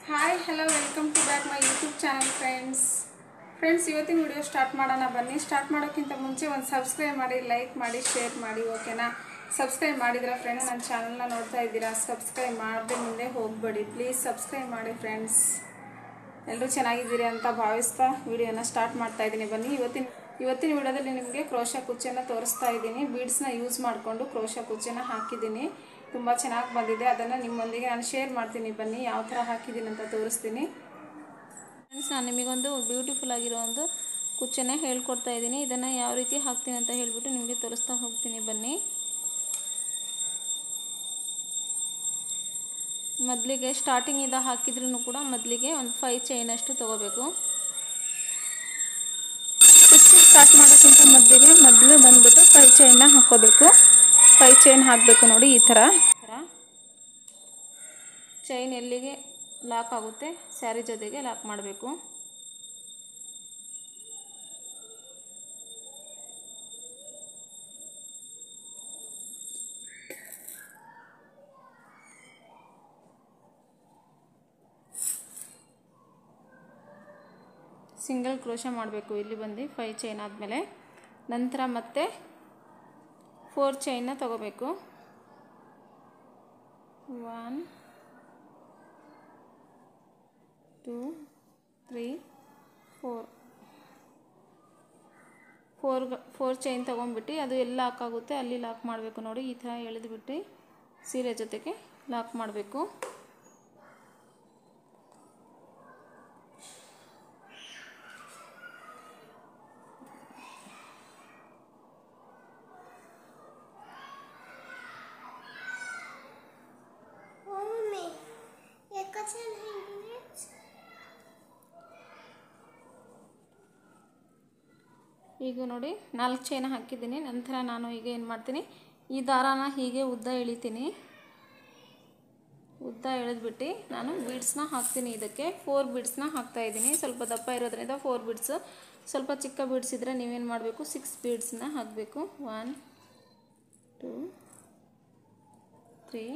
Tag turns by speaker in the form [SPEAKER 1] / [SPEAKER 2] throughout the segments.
[SPEAKER 1] Hi hello welcome to back my YouTube channel friends ಇವತ್ತಿನ video start ಮಾಡೋಣ ಬನ್ನಿ. Start ಮಾಡೋಕ್ಕಿಂತ ಮುಂಚೆ ಒಂದು ಸಬ್ಸ್ಕ್ರೈಬ್ ಮಾಡಿ, ಲೈಕ್ ಮಾಡಿ, ಶೇರ್ ಮಾಡಿ, ಓಕೆನಾ? ಸಬ್ಸ್ಕ್ರೈಬ್ ಮಾಡಿದ್ರೆ ಫ್ರೆಂಡ್ಸ್ ನನ್ನ ಚಾನಲ್ನ ನೋಡ್ತಾ ಇದ್ದೀರಾ, ಸಬ್ಸ್ಕ್ರೈಬ್ ಮಾಡದೆ ಮುಂದೆ ಹೋಗಬೇಡಿ, ಪ್ಲೀಸ್ ಸಬ್ಸ್ಕ್ರೈಬ್ ಮಾಡಿ ಫ್ರೆಂಡ್ಸ್. ಎಲ್ಲರೂ ಚೆನ್ನಾಗಿದ್ದೀರಿ ಅಂತ ಭಾವಿಸ್ತಾ ವಿಡಿಯೋನ ಸ್ಟಾರ್ಟ್ ಮಾಡ್ತಾ ಇದ್ದೀನಿ. ಬನ್ನಿ, ಇವತ್ತಿನ ವಿಡಿಯೋದಲ್ಲಿ ನಿಮಗೆ ಕ್ರೋಶಾ ಕುಚ್ಚನ್ನು ತೋರಿಸ್ತಾ ಇದ್ದೀನಿ. ಬೀಡ್ಸ್ನ ಯೂಸ್ ಮಾಡಿಕೊಂಡು ಕ್ರೋಶಾ ಕುಚ್ಚನ್ನು ಹಾಕಿದ್ದೀನಿ. ತುಂಬ ಚೆನ್ನಾಗಿ ಬಂದಿದೆ. ಅದನ್ನು ನಿಮ್ಮೊಂದಿಗೆ ನಾನು ಶೇರ್ ಮಾಡ್ತೀನಿ. ಬನ್ನಿ, ಯಾವ ಥರ ಹಾಕಿದ್ದೀನಿ ಅಂತ ತೋರಿಸ್ತೀನಿ. ಫ್ರೆಂಡ್ಸ್, ನಾನು ನಿಮಗೊಂದು ಬ್ಯೂಟಿಫುಲ್ ಆಗಿರೋ ಒಂದು ಕುಚ್ಚನ್ನು ಹೇಳ್ಕೊಡ್ತಾ ಇದ್ದೀನಿ. ಇದನ್ನು ಯಾವ ರೀತಿ ಹಾಕ್ತೀನಿ ಅಂತ ಹೇಳ್ಬಿಟ್ಟು ನಿಮಗೆ ತೋರಿಸ್ತಾ ಹೋಗ್ತೀನಿ. ಬನ್ನಿ, ಮೊದಲಿಗೆ ಸ್ಟಾರ್ಟಿಂಗಿಂದ ಹಾಕಿದ್ರೂ ಕೂಡ ಮೊದಲಿಗೆ ಒಂದು 5 ಚೈನಷ್ಟು ತೊಗೋಬೇಕು. ಕುಚ್ಚು ಸ್ಟಾರ್ಟ್ ಮಾಡೋಕ್ಕಿಂತ ಮೊದಲು ಬಂದುಬಿಟ್ಟು 5 ಚೈನ್ನ ಹಾಕ್ಕೋಬೇಕು. 5 ಚೈನ್ ಹಾಕಬೇಕು. ನೋಡಿ, ಈ ಥರ ಚೈನ್ ಎಲ್ಲಿಗೆ ಲಾಕ್ ಆಗುತ್ತೆ ಸ್ಯಾರಿ ಜೊತೆಗೆ ಲಾಕ್ ಮಾಡಬೇಕು. ಸಿಂಗಲ್ ಕ್ರೋಶಾ ಮಾಡಬೇಕು. ಇಲ್ಲಿ ಬಂದು 5 ಚೈನ್ ಆದಮೇಲೆ ನಂತರ ಮತ್ತೆ 4 ಚೈನ್ನ ತಗೋಬೇಕು. 1 2 3 4 ಚೈನ್ ತೊಗೊಂಡ್ಬಿಟ್ಟು ಅದು ಎಲ್ಲಿ ಲಾಕ್ ಆಗುತ್ತೆ ಅಲ್ಲಿ ಲಾಕ್ ಮಾಡಬೇಕು. ನೋಡಿ, ಈ ಥರ ಎಳೆದುಬಿಟ್ಟು ಸೀರೆ ಜೊತೆಗೆ ಲಾಕ್ ಮಾಡಬೇಕು. ಈಗ ನೋಡಿ 4 ಚೈನ ಹಾಕಿದ್ದೀನಿ. ನಂತರ ನಾನು ಈಗ ಏನು ಮಾಡ್ತೀನಿ, ಈ ದಾರಾನ ಹೀಗೆ ಉದ್ದ ಎಳಿತೀನಿ. ಉದ್ದ ಎಳೆದ್ಬಿಟ್ಟು ನಾನು ಬೀಡ್ಸ್ನ ಹಾಕ್ತೀನಿ. ಇದಕ್ಕೆ 4 ಬೀಡ್ಸ್ನ ಹಾಕ್ತಾಯಿದ್ದೀನಿ. ಸ್ವಲ್ಪ ದಪ್ಪ ಇರೋದ್ರಿಂದ 4 ಬೀಡ್ಸು. ಸ್ವಲ್ಪ ಚಿಕ್ಕ ಬೀಡ್ಸ್ ಇದ್ದರೆ ನೀವೇನು ಮಾಡಬೇಕು, 6 ಬೀಡ್ಸ್ನ ಹಾಕಬೇಕು. 1 2 3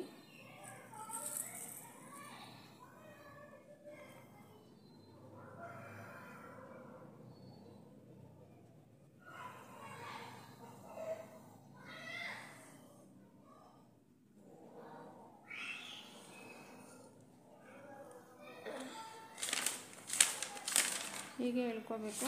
[SPEAKER 1] ಹೀಗೆ ಎಳ್ಕೋಬೇಕು.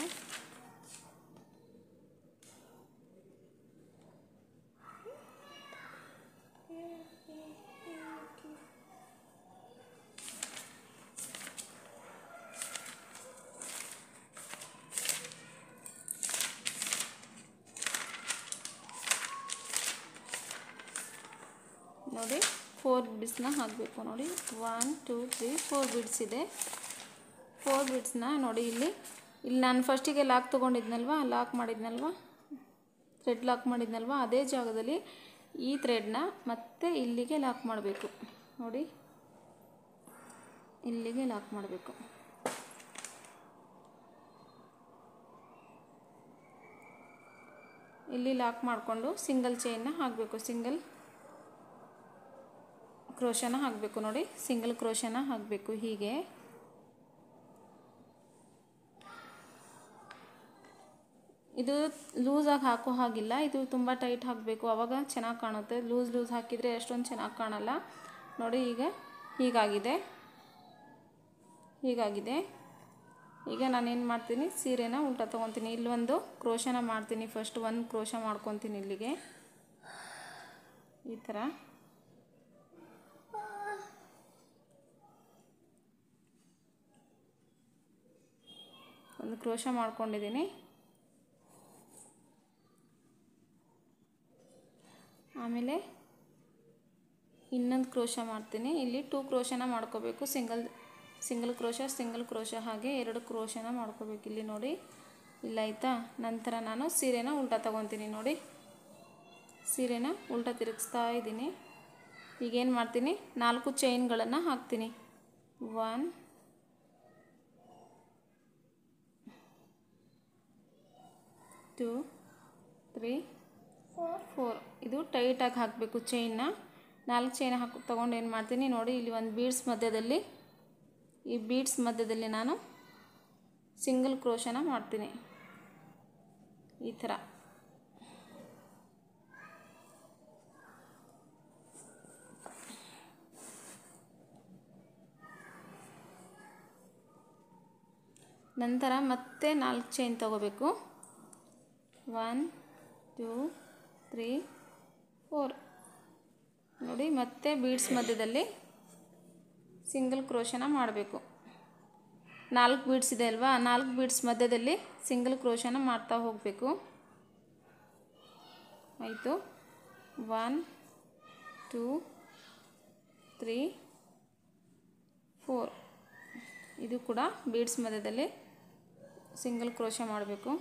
[SPEAKER 1] ನೋಡಿ, 4 ಬೀಡ್ಸ್ನ ಹಾಕಬೇಕು. ನೋಡಿ, 1 2 3 4 ಬೀಡ್ಸ್ ಇದೆ. 4 ಬೀಡ್ಸ್ನ ನೋಡಿ, ಇಲ್ಲಿ ನಾನು ಫಸ್ಟಿಗೆ ಲಾಕ್ ತೊಗೊಂಡಿದ್ನಲ್ವ, ಥ್ರೆಡ್ ಲಾಕ್ ಮಾಡಿದ್ನಲ್ವ, ಅದೇ ಜಾಗದಲ್ಲಿ ಈ ಥ್ರೆಡ್ನ ಮತ್ತೆ ಇಲ್ಲಿಗೆ ಲಾಕ್ ಮಾಡಬೇಕು. ನೋಡಿ, ಇಲ್ಲಿಗೆ ಲಾಕ್ ಮಾಡಬೇಕು. ಇಲ್ಲಿ ಲಾಕ್ ಮಾಡಿಕೊಂಡು ಸಿಂಗಲ್ ಚೈನ್ನ ಹಾಕಬೇಕು. ಸಿಂಗಲ್ ಕ್ರೋಶನ ಹಾಕಬೇಕು. ನೋಡಿ, ಸಿಂಗಲ್ ಕ್ರೋಶನ ಹಾಕಬೇಕು. ಹೀಗೆ ಇದು ಲೂಸಾಗಿ ಹಾಕೋ ಹಾಗಿಲ್ಲ, ಇದು ತುಂಬ ಟೈಟ್ ಹಾಕಬೇಕು, ಆವಾಗ ಚೆನ್ನಾಗಿ ಕಾಣುತ್ತೆ. ಲೂಸ್ ಹಾಕಿದರೆ ಅಷ್ಟೊಂದು ಚೆನ್ನಾಗಿ ಕಾಣಲ್ಲ. ನೋಡಿ, ಈಗ ಹೀಗಾಗಿದೆ. ಈಗ ನಾನೇನು ಮಾಡ್ತೀನಿ, ಸೀರೆನ ಉಲ್ಟಾ ತೊಗೊತೀನಿ. ಇಲ್ಲೊಂದು ಕ್ರೋಶನ ಮಾಡ್ತೀನಿ. ಫಸ್ಟ್ 1 ಕ್ರೋಶ ಮಾಡ್ಕೊತೀನಿ. ಇಲ್ಲಿಗೆ ಈ ಥರ ಒಂದು ಕ್ರೋಶ ಮಾಡ್ಕೊಂಡಿದ್ದೀನಿ. ಆಮೇಲೆ ಇನ್ನೊಂದು ಕ್ರೋಶ ಮಾಡ್ತೀನಿ. ಇಲ್ಲಿ 2 ಕ್ರೋಶನ ಮಾಡ್ಕೋಬೇಕು. ಸಿಂಗಲ್ ಕ್ರೋಶ ಹಾಗೆ 2 ಕ್ರೋಶನ ಮಾಡ್ಕೋಬೇಕು. ಇಲ್ಲಿ ನೋಡಿ, ಇಲ್ಲ ಆಯಿತಾ? ನಂತರ ನಾನು ಸೀರೆನ ಉಲ್ಟಾ ತೊಗೊತೀನಿ. ನೋಡಿ, ಸೀರೆನ ಉಲ್ಟಾ ತಿರುಗಿಸ್ತಾ ಇದ್ದೀನಿ. ಈಗೇನು ಮಾಡ್ತೀನಿ, 4 ಚೈನ್ಗಳನ್ನು ಹಾಕ್ತೀನಿ. 1 2 3 4 ಇದು ಟೈಟಾಗಿ ಹಾಕಬೇಕು ಚೈನ್ನ. 4 ಚೈನ್ ತೊಗೊಂಡು ಏನು ಮಾಡ್ತೀನಿ ನೋಡಿ, ಇಲ್ಲಿ ಒಂದು ಬೀಡ್ಸ್ ಮಧ್ಯದಲ್ಲಿ ಈ ಬೀಡ್ಸ್ ಮಧ್ಯದಲ್ಲಿ ನಾನು ಸಿಂಗಲ್ ಕ್ರೋಶನ ಮಾಡ್ತೀನಿ ಈ ಥರ. ನಂತರ ಮತ್ತೆ 4 ಚೈನ್ ತಗೋಬೇಕು. 1 2 3 4 ನೋಡಿ. ಮತ್ತೆ ಬೀಡ್ಸ್ ಮಧ್ಯದಲ್ಲಿ ಸಿಂಗಲ್ ಕ್ರೋಶನ ಮಾಡಬೇಕು. 4 ಬೀಡ್ಸ್ ಇದೆ ಅಲ್ವಾ, 4 ಬೀಡ್ಸ್ ಮಧ್ಯದಲ್ಲಿ ಸಿಂಗಲ್ ಕ್ರೋಶನ ಮಾಡ್ತಾ ಹೋಗಬೇಕು. ಆಯಿತು. 1 2 3 4 ಇದು ಕೂಡ ಬೀಡ್ಸ್ ಮಧ್ಯದಲ್ಲಿ ಸಿಂಗಲ್ ಕ್ರೋಶ ಮಾಡಬೇಕು.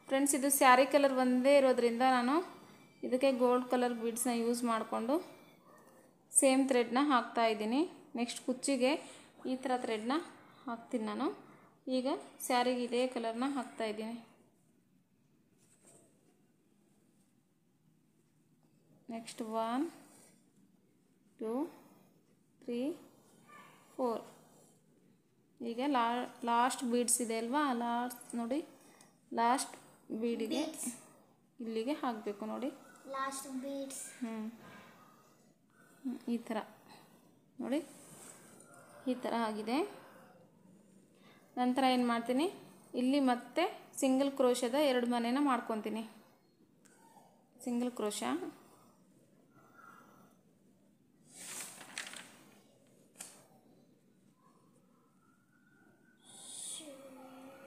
[SPEAKER 1] ಫ್ರೆಂಡ್ಸ್, ಇದು ಸ್ಯಾರಿ ಕಲರ್ ಒಂದೇ ಇರೋದ್ರಿಂದ ನಾನು ಇದಕ್ಕೆ ಗೋಲ್ಡ್ ಕಲರ್ ಬೀಡ್ಸ್ನ ಯೂಸ್ ಮಾಡಿಕೊಂಡು ಸೇಮ್ ಥ್ರೆಡ್ನ ಹಾಕ್ತಾ ಇದ್ದೀನಿ. ನೆಕ್ಸ್ಟ್ ಕುಚ್ಚಿಗೆ ಈ ಥರ ಥ್ರೆಡ್ನ ಹಾಕ್ತೀನಿ ನಾನು. ಈಗ ಸ್ಯಾರಿಗೆ ಇದೇ ಕಲರ್ನ ಹಾಕ್ತಾ ಇದ್ದೀನಿ. ನೆಕ್ಸ್ಟ್ 1 2 3 4 ಈಗ ಲಾಸ್ಟ್ ಬೀಡ್ಸ್ ಇದೆ ಅಲ್ವಾ, ನೋಡಿ ಲಾಸ್ಟ್ ಬೀಡಿಗೆ ಇಲ್ಲಿಗೆ ಹಾಕಬೇಕು ನೋಡಿ.
[SPEAKER 2] ಲಾಸ್ಟ್ ಬೀಡ್ಸ್
[SPEAKER 1] ಈ ಥರ ನೋಡಿ, ಈ ಥರ ಆಗಿದೆ. ನಂತರ ಏನು ಮಾಡ್ತೀನಿ, ಇಲ್ಲಿ ಮತ್ತೆ ಸಿಂಗಲ್ ಕ್ರೋಶದ 2 ಮನೆನ ಮಾಡ್ಕೊತೀನಿ. ಸಿಂಗಲ್ ಕ್ರೋಶ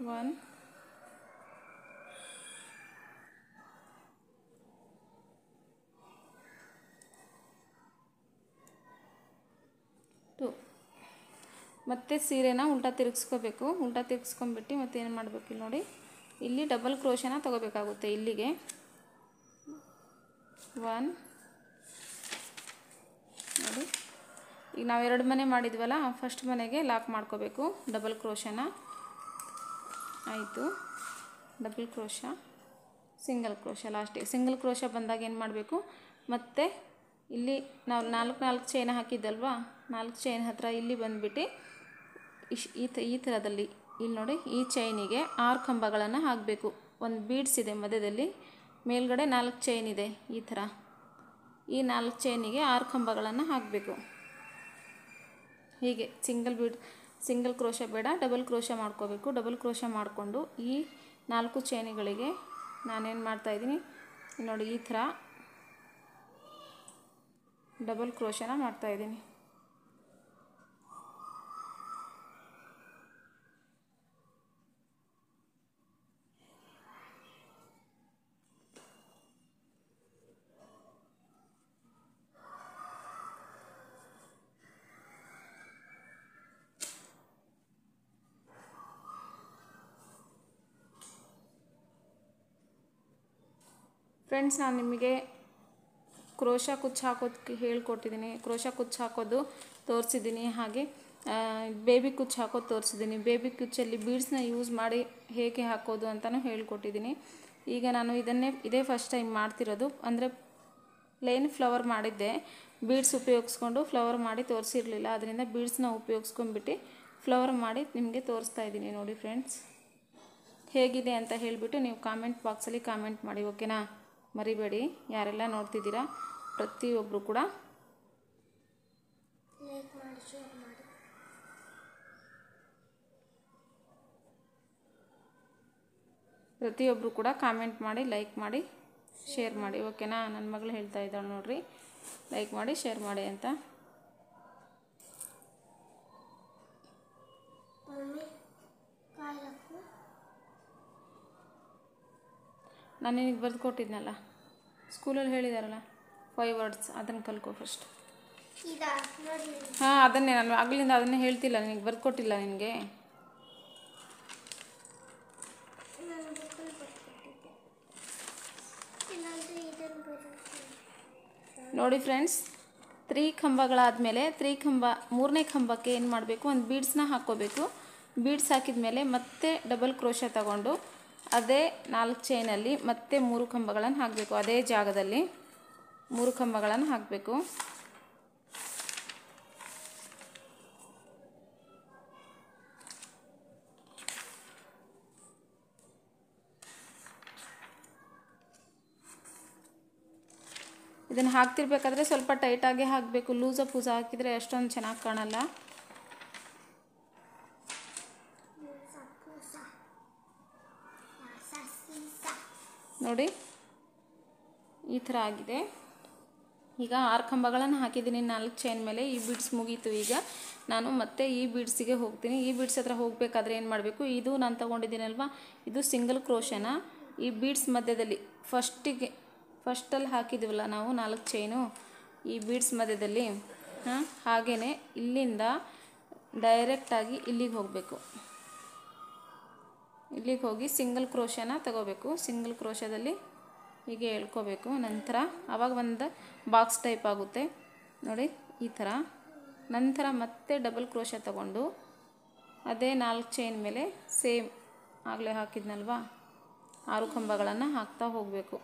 [SPEAKER 1] 1 2 ಮತ್ತೆ ಸೀರೆನ ಉಲ್ಟಾ ತಿರುಗಿಸ್ಕೋಬೇಕು. ಉಲ್ಟಾ ತಿರುಗಿಸ್ಕೊಂಡ್ಬಿಟ್ಟು ಮತ್ತೆ ಏನು ಮಾಡಬೇಕು, ಇಲ್ಲಿ ನೋಡಿ, ಇಲ್ಲಿ ಡಬಲ್ ಕ್ರೋಶನ ತಗೋಬೇಕಾಗುತ್ತೆ. ಇಲ್ಲಿಗೆ 1 ನೋಡಿ. ಈಗ ನಾವು 2 ಮನೆ ಮಾಡಿದ್ವಲ್ಲ, ಫಸ್ಟ್ ಮನೆಗೆ ಲಾಕ್ ಮಾಡ್ಕೋಬೇಕು ಡಬಲ್ ಕ್ರೋಶನ. ಆಯಿತು. Double crochet, single crochet. ಲಾಸ್ಟಿಗೆ ಸಿಂಗಲ್ ಕ್ರೋಶ ಬಂದಾಗ ಏನು ಮಾಡಬೇಕು, ಮತ್ತು ಇಲ್ಲಿ ನಾವು 4 ಚೈನ್ ಹಾಕಿದ್ದಲ್ವಾ, 4 ಚೈನ್ ಹತ್ತಿರ ಇಲ್ಲಿ ಬಂದುಬಿಟ್ಟು ಈ ಥರದಲ್ಲಿ ಇಲ್ಲಿ ನೋಡಿ, ಈ ಚೈನಿಗೆ 6 ಕಂಬಗಳನ್ನು ಹಾಕಬೇಕು. ಒಂದು ಬೀಡ್ಸ್ ಇದೆ ಮಧ್ಯದಲ್ಲಿ, ಮೇಲ್ಗಡೆ 4 ಚೈನ್ ಇದೆ ಈ ಥರ. ಈ 4 ಚೈನಿಗೆ 6 ಕಂಬಗಳನ್ನು ಹಾಕಬೇಕು. ಹೀಗೆ ಸಿಂಗಲ್ ಕ್ರೋಶ ಬೇಡ, ಡಬಲ್ ಕ್ರೋಶ ಮಾಡ್ಕೋಬೇಕು. ಡಬಲ್ ಕ್ರೋಶ ಮಾಡಿಕೊಂಡು ಈ 4 ಚೈನ್ಗಳಿಗೆ ನಾನೇನು ಮಾಡ್ತಾಯಿದ್ದೀನಿ ನೋಡಿ, ಈ ಥರ ಡಬಲ್ ಕ್ರೋಶನ ಮಾಡ್ತಾಯಿದ್ದೀನಿ. ಫ್ರೆಂಡ್ಸ್, ನಾನು ನಿಮಗೆ ಕ್ರೋಶ ಕುಚ್ಚು ಹಾಕೋದಕ್ಕೆ ಹೇಳ್ಕೊಟ್ಟಿದ್ದೀನಿ. ಕ್ರೋಶ ಕುಚ್ಚು ಹಾಕೋದು ತೋರಿಸಿದ್ದೀನಿ, ಹಾಗೆ ಬೇಬಿ ಕುಚ್ಚು ಹಾಕೋದು ತೋರಿಸಿದ್ದೀನಿ. ಬೇಬಿ ಕುಚ್ಚಲ್ಲಿ ಬೀಡ್ಸ್ನ ಯೂಸ್ ಮಾಡಿ ಹೇಗೆ ಹಾಕೋದು ಅಂತಲೂ ಹೇಳ್ಕೊಟ್ಟಿದ್ದೀನಿ. ಈಗ ನಾನು ಇದೇ ಫಸ್ಟ್ ಟೈಮ್ ಮಾಡ್ತಿರೋದು. ಅಂದರೆ ಪ್ಲೇನ್ ಫ್ಲವರ್ ಮಾಡಿದ್ದೆ, ಬೀಡ್ಸ್ ಉಪಯೋಗಿಸ್ಕೊಂಡು ಫ್ಲವರ್ ಮಾಡಿ ತೋರಿಸಿರಲಿಲ್ಲ. ಅದರಿಂದ ಬೀಡ್ಸ್ನ ಉಪಯೋಗಿಸ್ಕೊಂಡ್ಬಿಟ್ಟು ಫ್ಲವರ್ ಮಾಡಿ ನಿಮಗೆ ತೋರಿಸ್ತಾ ಇದ್ದೀನಿ. ನೋಡಿ ಫ್ರೆಂಡ್ಸ್, ಹೇಗಿದೆ ಅಂತ ಹೇಳಿಬಿಟ್ಟು ನೀವು ಕಾಮೆಂಟ್ ಬಾಕ್ಸಲ್ಲಿ ಕಾಮೆಂಟ್ ಮಾಡಿ, ಓಕೆನಾ? ಮರಿಬೇಡಿ. ಯಾರೆಲ್ಲ ನೋಡ್ತಿದ್ದೀರಾ ಪ್ರತಿಯೊಬ್ಬರು ಕೂಡ
[SPEAKER 2] ಲೈಕ್ ಮಾಡಿ, ಶೇರ್ ಮಾಡಿ.
[SPEAKER 1] ಪ್ರತಿಯೊಬ್ಬರು ಕೂಡ ಕಾಮೆಂಟ್ ಮಾಡಿ, ಲೈಕ್ ಮಾಡಿ, ಶೇರ್ ಮಾಡಿ, ಓಕೆನಾ? ನನ್ನ ಮಗಳು ಹೇಳ್ತಾ ಇದ್ದಾಳೆ ನೋಡ್ರಿ, ಲೈಕ್ ಮಾಡಿ, ಶೇರ್ ಮಾಡಿ ಅಂತ. ನಾನು ನಿನಗೆ ಬರೆದು ಕೊಟ್ಟಿದ್ನಲ್ಲ, ಸ್ಕೂಲಲ್ಲಿ ಹೇಳಿದಾರಲ್ಲ 5 ವರ್ಡ್ಸ್, ಅದನ್ನು ಕಲ್ಕೊ ಫಸ್ಟ್. ಹಾಂ, ಅದನ್ನೇ ನಾನು ಆಗಲಿಂದ ಅದನ್ನೇ ಹೇಳ್ತಿಲ್ಲ, ನಿನಗೆ ಬರೆದು ಕೊಟ್ಟಿಲ್ಲ ನಿನಗೆ. ನೋಡಿ ಫ್ರೆಂಡ್ಸ್, 3 ಕಂಬಗಳಾದಮೇಲೆ 3ನೇ ಕಂಬಕ್ಕೆ ಏನು ಮಾಡಬೇಕು, ಒಂದು ಬೀಡ್ಸ್ನ ಹಾಕ್ಕೋಬೇಕು. ಬೀಡ್ಸ್ ಹಾಕಿದ ಮೇಲೆ ಮತ್ತೆ ಡಬಲ್ ಕ್ರೋಶ ತಗೊಂಡು ಅದೇ 4 ಚೈನಲ್ಲಿ ಮತ್ತೆ 3 ಕಂಬಗಳನ್ನು ಹಾಕಬೇಕು. ಅದೇ ಜಾಗದಲ್ಲಿ 3 ಕಂಬಗಳನ್ನು ಹಾಕಬೇಕು. ಇದನ್ನು ಹಾಕ್ತಿರ್ಬೇಕಾದ್ರೆ ಸ್ವಲ್ಪ ಟೈಟಾಗಿ ಹಾಕಬೇಕು. ಲೂಸ ಪೂಸ ಹಾಕಿದರೆ ಅಷ್ಟೊಂದು ಚೆನ್ನಾಗಿ ಕಾಣಲ್ಲ. ನೋಡಿ ಈ ಥರ ಆಗಿದೆ. ಈಗ 6 ಕಂಬಗಳನ್ನು ಹಾಕಿದ್ದೀನಿ 4 ಚೈನ್ ಮೇಲೆ. ಈ ಬೀಡ್ಸ್ ಮುಗೀತು. ಈಗ ನಾನು ಮತ್ತೆ ಈ ಬೀಡ್ಸಿಗೆ ಹೋಗ್ತೀನಿ. ಈ ಬೀಡ್ಸ್ ಹತ್ರ ಹೋಗಬೇಕಾದ್ರೆ ಏನು ಮಾಡಬೇಕು, ಇದು ನಾನು ತೊಗೊಂಡಿದ್ದೀನಲ್ವ, ಇದು ಸಿಂಗಲ್ ಕ್ರೋಶನ ಈ ಬೀಡ್ಸ್ ಮಧ್ಯದಲ್ಲಿ ಫಸ್ಟಲ್ಲಿ ಹಾಕಿದ್ದೀವಲ್ಲ ನಾವು 4 ಚೈನು, ಈ ಬೀಡ್ಸ್ ಮಧ್ಯದಲ್ಲಿ ಹಾಗೆಯೇ ಇಲ್ಲಿಂದ ಡೈರೆಕ್ಟಾಗಿ ಇಲ್ಲಿಗೆ ಹೋಗಬೇಕು. ಇಲ್ಲಿಗೆ ಹೋಗಿ ಸಿಂಗಲ್ ಕ್ರೋಶನ ತಗೋಬೇಕು. ಸಿಂಗಲ್ ಕ್ರೋಶದಲ್ಲಿ ಹೀಗೆ ಎಳ್ಕೋಬೇಕು. ನಂತರ ಆವಾಗ ಒಂದು ಬಾಕ್ಸ್ ಟೈಪ್ ಆಗುತ್ತೆ ನೋಡಿ ಈ ಥರ. ನಂತರ ಮತ್ತೆ ಡಬಲ್ ಕ್ರೋಶ ತಗೊಂಡು ಅದೇ 4 ಚೈನ್ ಮೇಲೆ ಸೇಮ್ ಆಗಲೇ ಹಾಕಿದ್ನಲ್ವ 6 ಕಂಬಗಳನ್ನು ಹಾಕ್ತಾ ಹೋಗಬೇಕು.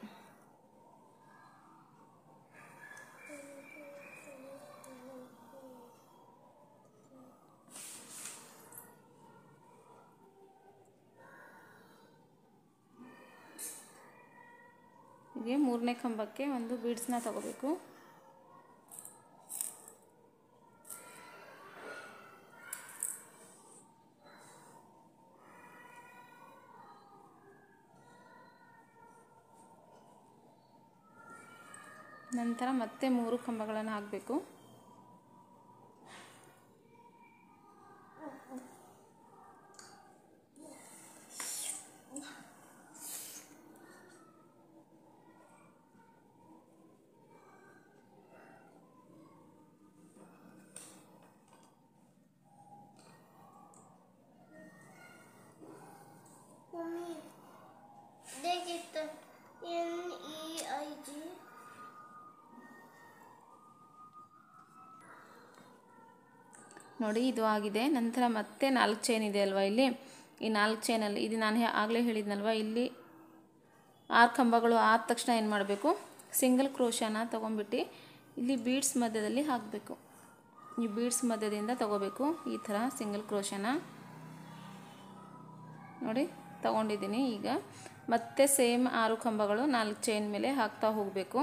[SPEAKER 1] ಹೀಗೆ 3ನೇ ಕಂಬಕ್ಕೆ ಒಂದು ಬೀಡ್ಸ್ನ ತಗೋಬೇಕು. ನಂತರ ಮತ್ತೆ 3 ಕಂಬಗಳನ್ನು ಹಾಕಬೇಕು. ನೋಡಿ ಇದು ಆಗಿದೆ. ನಂತರ ಮತ್ತೆ 4 ಚೈನ್ ಇದೆ ಅಲ್ವಾ ಇಲ್ಲಿ, ಈ 4 ಚೈನಲ್ಲಿ ಇದು ನಾನು ಆಗಲೇ ಹೇಳಿದ್ನಲ್ವ, ಇಲ್ಲಿ 6 ಕಂಬಗಳು ಆದ ತಕ್ಷಣ ಏನು ಮಾಡಬೇಕು, ಸಿಂಗಲ್ ಕ್ರೋಶನ ತೊಗೊಂಡ್ಬಿಟ್ಟು ಇಲ್ಲಿ ಬೀಡ್ಸ್ ಮಧ್ಯದಲ್ಲಿ ಹಾಕಬೇಕು. ಈ ಬೀಡ್ಸ್ ಮಧ್ಯದಿಂದ ತಗೋಬೇಕು ಈ ಥರ ಸಿಂಗಲ್ ಕ್ರೋಶನ. ನೋಡಿ ತಗೊಂಡಿದ್ದೀನಿ. ಈಗ ಮತ್ತೆ ಸೇಮ್ 6 ಕಂಬಗಳು 4 ಚೈನ್ ಮೇಲೆ ಹಾಕ್ತಾ ಹೋಗಬೇಕು.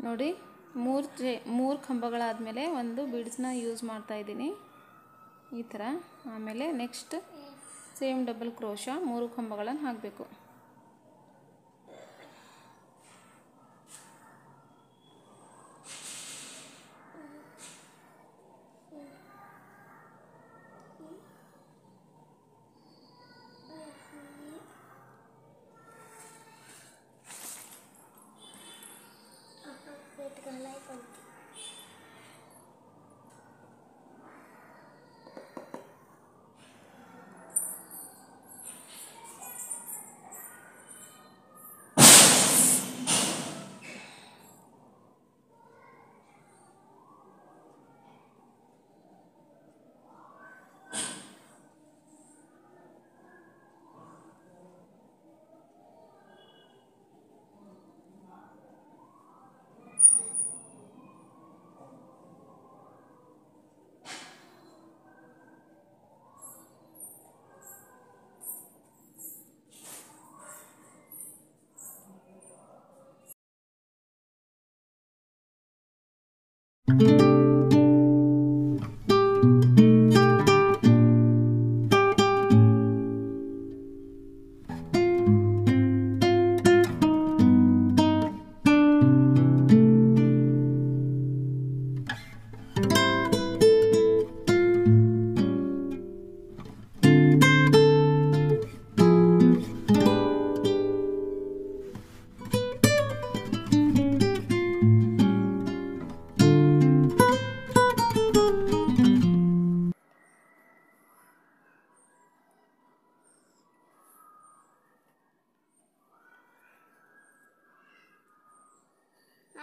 [SPEAKER 1] ನೋಡಿ 3 ಕಂಬಗಳಾದಮೇಲೆ ಒಂದು ಬೀಡ್ಸ್ನ ಯೂಸ್ ಮಾಡ್ತಾಯಿದ್ದೀನಿ ಈ ಥರ. ಆಮೇಲೆ ನೆಕ್ಸ್ಟ್ ಸೇಮ್ ಡಬಲ್ ಕ್ರೋಶ 3 ಕಂಬಗಳನ್ನು ಹಾಕಬೇಕು.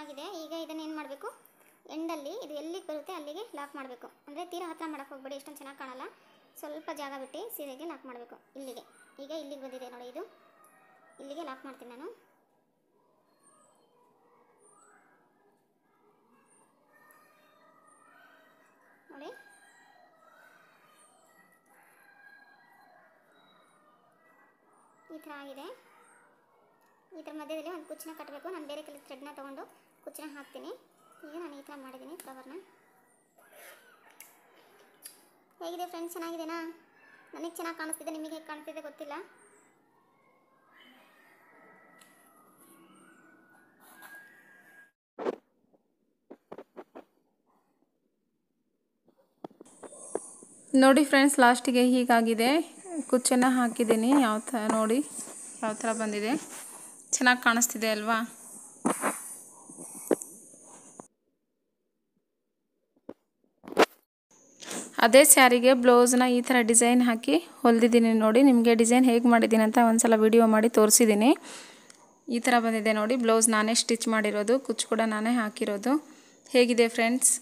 [SPEAKER 2] ಆಗಿದೆ. ಈಗ ಇದನ್ನು ಏನು ಮಾಡಬೇಕು, ಎಂಡಲ್ಲಿ ಇದು ಎಲ್ಲಿಗೆ ಬರುತ್ತೆ ಅಲ್ಲಿಗೆ ಲಾಕ್ ಮಾಡಬೇಕು. ಅಂದರೆ ತೀರಾ ಹತ್ರ ಮಾಡೋಕ್ಕೆ ಹೋಗ್ಬೇಡಿ, ಎಷ್ಟೊಂದು ಚೆನ್ನಾಗಿ ಕಾಣಲ್ಲ. ಸ್ವಲ್ಪ ಜಾಗ ಬಿಟ್ಟು ಸೀರೆಗೆ ಲಾಕ್ ಮಾಡಬೇಕು. ಇಲ್ಲಿಗೆ, ಈಗ ಇಲ್ಲಿಗೆ ಬಂದಿದೆ ನೋಡಿ, ಇದು ಇಲ್ಲಿಗೆ ಲಾಕ್ ಮಾಡ್ತೀನಿ ನಾನು. ನೋಡಿ, ಈ ಥರ ಆಗಿದೆ. ಇದರ ಮಧ್ಯದಲ್ಲಿ ಒಂದು ಕುಚ್ಚನ್ನ ಕಟ್ಟಬೇಕು. ನಾನು ಬೇರೆ ಕಲರ್ ಥ್ರೆಡ್ನ ತೊಗೊಂಡು ಕುಚ್ಚನ್ನ ಹಾಕ್ತೀನಿ. ಈಗ ನಾನು ಈ ಥರ ಮಾಡಿದ್ದೀನಿ ಫ್ಲವರ್ನ. ಹೇಗಿದೆ ಫ್ರೆಂಡ್ಸ್, ಚೆನ್ನಾಗಿದೆನಾ? ನನಗೆ ಚೆನ್ನಾಗಿ ಕಾಣಿಸ್ತಿದೆ, ನಿಮಗೆ ಹೇಗೆ ಕಾಣಿಸ್ತಿದೆ ಗೊತ್ತಿಲ್ಲ.
[SPEAKER 1] ನೋಡಿ ಫ್ರೆಂಡ್ಸ್, ಲಾಸ್ಟಿಗೆ ಹೀಗಾಗಿದೆ. ಕುಚ್ಚನ್ನು ಹಾಕಿದ್ದೀನಿ. ಯಾವ ಥರ ನೋಡಿ, ಯಾವ ಥರ ಬಂದಿದೆ, ಚೆನ್ನಾಗಿ ಕಾಣಿಸ್ತಿದೆ ಅಲ್ವಾ? ಅದೇ ಸ್ಯಾರಿಗೆ ಬ್ಲೌಸ್ನ ಈ ಥರ ಡಿಸೈನ್ ಹಾಕಿ ಹೊಲಿದಿದ್ದೀನಿ ನೋಡಿ. ನಿಮಗೆ ಡಿಸೈನ್ ಹೇಗೆ ಮಾಡಿದ್ದೀನಿ ಅಂತ ಒಂದ್ಸಲ ವಿಡಿಯೋ ಮಾಡಿ ತೋರಿಸಿದ್ದೀನಿ. ಈ ಥರ ಬಂದಿದೆ ನೋಡಿ. ಬ್ಲೌಸ್ ನಾನೇ ಸ್ಟಿಚ್ ಮಾಡಿರೋದು, ಕುಚ್ಚು ಕೂಡ ನಾನೇ ಹಾಕಿರೋದು. ಹೇಗಿದೆ ಫ್ರೆಂಡ್ಸ್?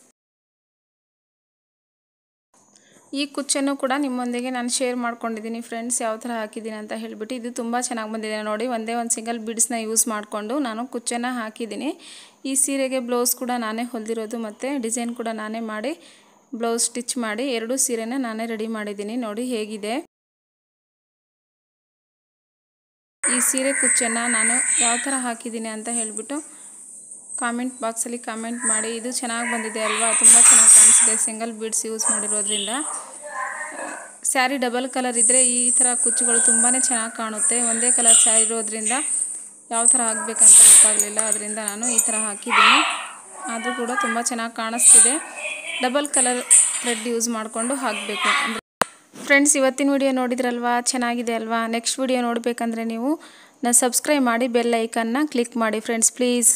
[SPEAKER 1] ಈ ಕುಚ್ಚನ್ನು ಕೂಡ ನಿಮ್ಮೊಂದಿಗೆ ನಾನು ಶೇರ್ ಮಾಡ್ಕೊಂಡಿದ್ದೀನಿ ಫ್ರೆಂಡ್ಸ್, ಯಾವ ಥರ ಹಾಕಿದ್ದೀನಿ ಅಂತ ಹೇಳಿಬಿಟ್ಟು. ಇದು ತುಂಬ ಚೆನ್ನಾಗಿ ಬಂದಿದೆ ನೋಡಿ. ಒಂದೇ ಒಂದು ಸಿಂಗಲ್ ಬೀಡ್ಸ್ನ ಯೂಸ್ ಮಾಡಿಕೊಂಡು ನಾನು ಕುಚ್ಚನ್ನು ಹಾಕಿದ್ದೀನಿ. ಈ ಸೀರೆಗೆ ಬ್ಲೌಸ್ ಕೂಡ ನಾನೇ ಹೊಲಿದಿರೋದು ಮತ್ತು ಡಿಸೈನ್ ಕೂಡ ನಾನೇ ಮಾಡಿ ಬ್ಲೌಸ್ ಸ್ಟಿಚ್ ಮಾಡಿ ಎರಡೂ ಸೀರೆನ ನಾನೇ ರೆಡಿ ಮಾಡಿದ್ದೀನಿ. ನೋಡಿ ಹೇಗಿದೆ. ಈ ಸೀರೆ ಕುಚ್ಚನ್ನು ನಾನು ಯಾವ ಥರ ಹಾಕಿದ್ದೀನಿ ಅಂತ ಹೇಳಿಬಿಟ್ಟು ಕಾಮೆಂಟ್ ಬಾಕ್ಸಲ್ಲಿ ಕಾಮೆಂಟ್ ಮಾಡಿ. ಇದು ಚೆನ್ನಾಗಿ ಬಂದಿದೆ ಅಲ್ವಾ? ತುಂಬ ಚೆನ್ನಾಗಿ ಕಾಣಿಸಿದೆ ಸಿಂಗಲ್ ಬೀಡ್ಸ್ ಯೂಸ್ ಮಾಡಿರೋದ್ರಿಂದ. ಸ್ಯಾರಿ ಡಬಲ್ ಕಲರ್ ಇದ್ದರೆ ಈ ಥರ ಕುಚ್ಚುಗಳು ತುಂಬಾ ಚೆನ್ನಾಗಿ ಕಾಣುತ್ತೆ. ಒಂದೇ ಕಲರ್ ಸ್ಯಾರಿ ಇರೋದ್ರಿಂದ ಯಾವ ಥರ ಹಾಕಬೇಕಂತ ಗೊತ್ತಾಗಲಿಲ್ಲ, ಅದರಿಂದ ನಾನು ಈ ಥರ ಹಾಕಿದ್ದೀನಿ. ಆದರೂ ಕೂಡ ತುಂಬ ಚೆನ್ನಾಗಿ ಕಾಣಿಸ್ತಿದೆ. ಡಬಲ್ ಕಲರ್ ಥ್ರೆಡ್ ಯೂಸ್ ಮಾಡಿಕೊಂಡು ಹಾಕಬೇಕು. ಫ್ರೆಂಡ್ಸ್, ಇವತ್ತಿನ ವಿಡಿಯೋ ನೋಡಿದ್ರಲ್ವಾ? ಚೆನ್ನಾಗಿದೆ ಅಲ್ವಾ? ನೆಕ್ಸ್ಟ್ ವಿಡಿಯೋ ನೋಡಬೇಕಂದ್ರೆ ನೀವು ಸಬ್ಸ್ಕ್ರೈಬ್ ಮಾಡಿ, ಬೆಲ್ ಐಕನ್ನ ಕ್ಲಿಕ್ ಮಾಡಿ ಫ್ರೆಂಡ್ಸ್ ಪ್ಲೀಸ್.